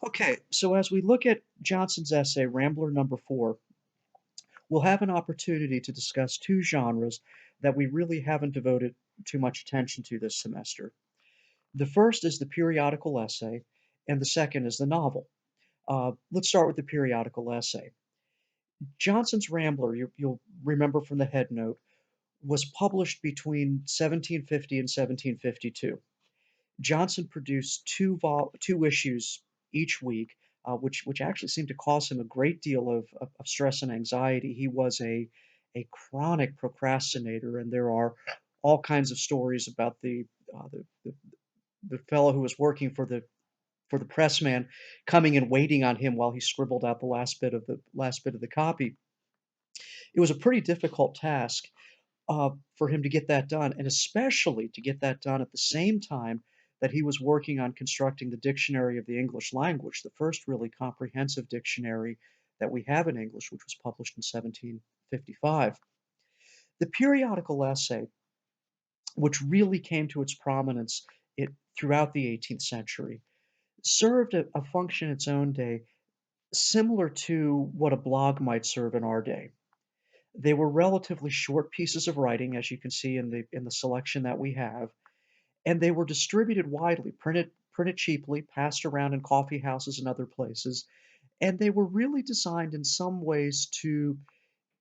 Okay, so as we look at Johnson's essay, Rambler number 4, we'll have an opportunity to discuss two genres that we really haven't devoted too much attention to this semester. The first is the periodical essay, and the second is the novel. Let's start with the periodical essay. Johnson's Rambler, you'll remember from the head note, was published between 1750 and 1752. Johnson produced two issues each week, which actually seemed to cause him a great deal of stress and anxiety. He was a chronic procrastinator, and there are all kinds of stories about the fellow who was working for the pressman coming and waiting on him while he scribbled out the last bit of the copy. It was a pretty difficult task, for him to get that done, and especially to get that done at the same time that he was working on constructing the Dictionary of the English Language, the first really comprehensive dictionary that we have in English, which was published in 1755. The periodical essay, which really came to its prominence throughout the 18th century, served a function in its own day similar to what a blog might serve in our day. They were relatively short pieces of writing, as you can see in the selection that we have, and they were distributed widely, printed cheaply, passed around in coffee houses and other places, and they were really designed in some ways to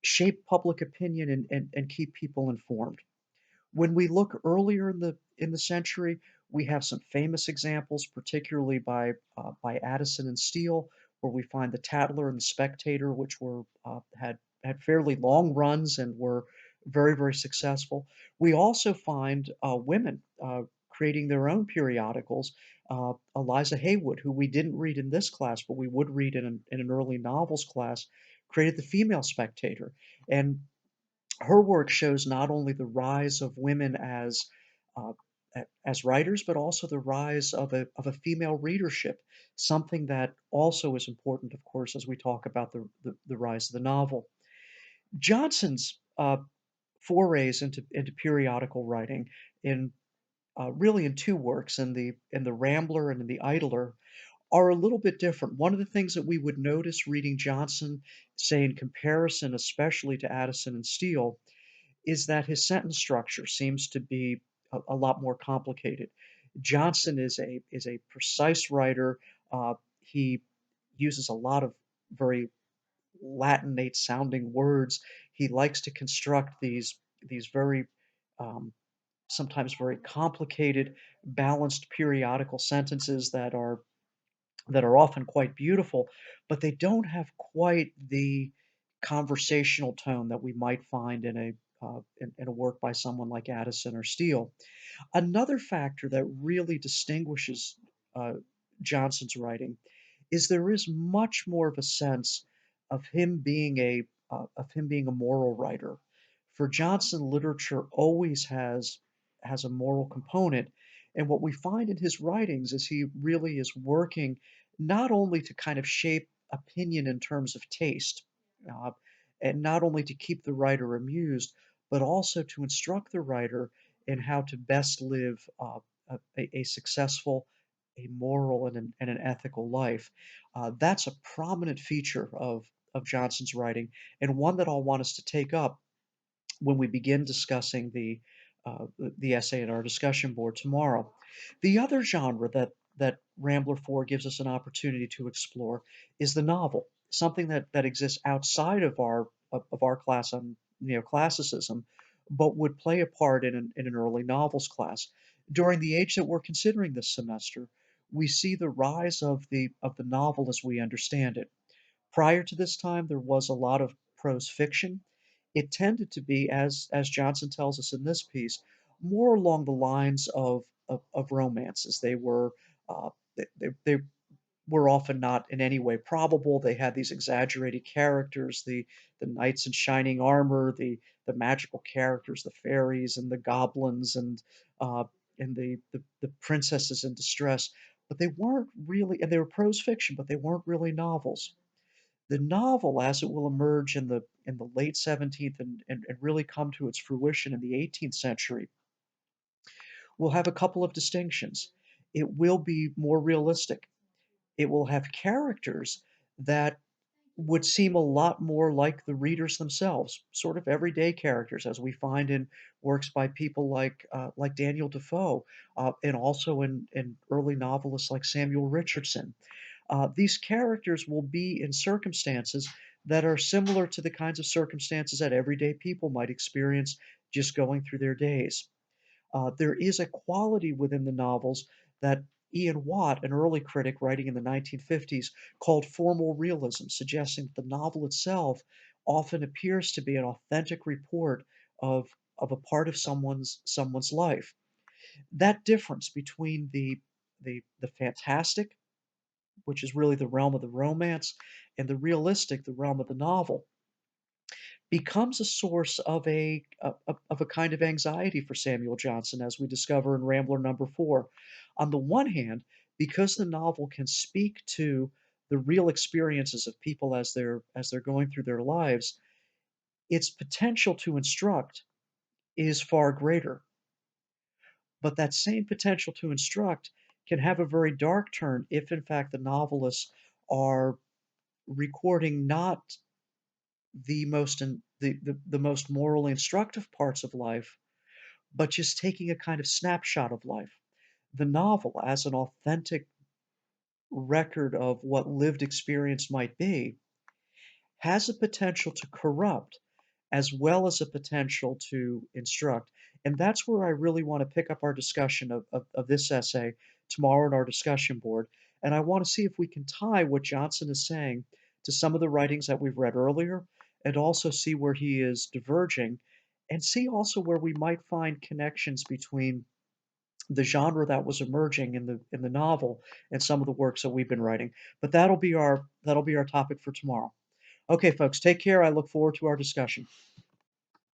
shape public opinion and keep people informed. When we look earlier in the century, we have some famous examples, particularly by Addison and Steele, where we find the Tatler and the Spectator, which were had fairly long runs and were very very successful. We also find women creating their own periodicals. Eliza Haywood, who we didn't read in this class, but we would read in an early novels class, created the Female Spectator, and her work shows not only the rise of women uh, as writers, but also the rise of a female readership, something that also is important, of course, as we talk about the rise of the novel. Johnson's forays into periodical writing in really in two works, in the Rambler and in the Idler, are a little bit different. One of the things that we would notice reading Johnson, say in comparison, especially to Addison and Steele, is that his sentence structure seems to be a lot more complicated. Johnson is a precise writer. He uses a lot of very Latinate sounding words. He likes to construct these very um, sometimes very complicated, balanced periodical sentences that are often quite beautiful, but they don't have quite the conversational tone that we might find in a work by someone like Addison or Steele. Another factor that really distinguishes uh, Johnson's writing is there is much more of a sense of him being a moral writer. For Johnson, literature always has a moral component, and what we find in his writings is he really is working not only to kind of shape opinion in terms of taste, uh, and not only to keep the writer amused, but also to instruct the writer in how to best live a successful, a moral, and an ethical life. That's a prominent feature of Johnson's writing, and one that I'll want us to take up when we begin discussing the essay in our discussion board tomorrow. The other genre that Rambler 4 gives us an opportunity to explore is the novel, something that exists outside of our class on neoclassicism, but would play a part in an early novels class. During the age that we're considering this semester, we see the rise of the novel as we understand it. Prior to this time, there was a lot of prose fiction. It tended to be, as Johnson tells us in this piece, more along the lines of romances. Uh, they were often not in any way probable. They had these exaggerated characters, the knights in shining armor, the magical characters, the fairies and the goblins, uh, and the princesses in distress. But they weren't really, and they were prose fiction, but they weren't really novels. The novel, as it will emerge in the late 17th and really come to its fruition in the 18th century, will have a couple of distinctions. It will be more realistic. It will have characters that would seem a lot more like the readers themselves, sort of everyday characters, as we find in works by people like Daniel Defoe, and also in early novelists like Samuel Richardson. These characters will be in circumstances that are similar to the kinds of circumstances that everyday people might experience just going through their days. There is a quality within the novels that Ian Watt, an early critic writing in the 1950s, called formal realism, suggesting that the novel itself often appears to be an authentic report of, of a part of someone's life. That difference between the fantastic, which is really the realm of the romance, and the realistic, the realm of the novel, becomes a source of a kind of anxiety for Samuel Johnson, as we discover in Rambler number 4. On the one hand, because the novel can speak to the real experiences of people as they're going through their lives, its potential to instruct is far greater. But that same potential to instruct can have a very dark turn if, in fact, the novelists are recording not the most morally instructive parts of life, but just taking a kind of snapshot of life. The novel, as an authentic record of what lived experience might be, has a potential to corrupt as well as a potential to instruct. And that's where I really want to pick up our discussion of this essay tomorrow in our discussion board. And I want to see if we can tie what Johnson is saying to some of the writings that we've read earlier, and also see where he is diverging, and see also where we might find connections between the genre that was emerging in the novel and some of the works that we've been writing. But that'll be our topic for tomorrow. Okay, folks, take care. I look forward to our discussion.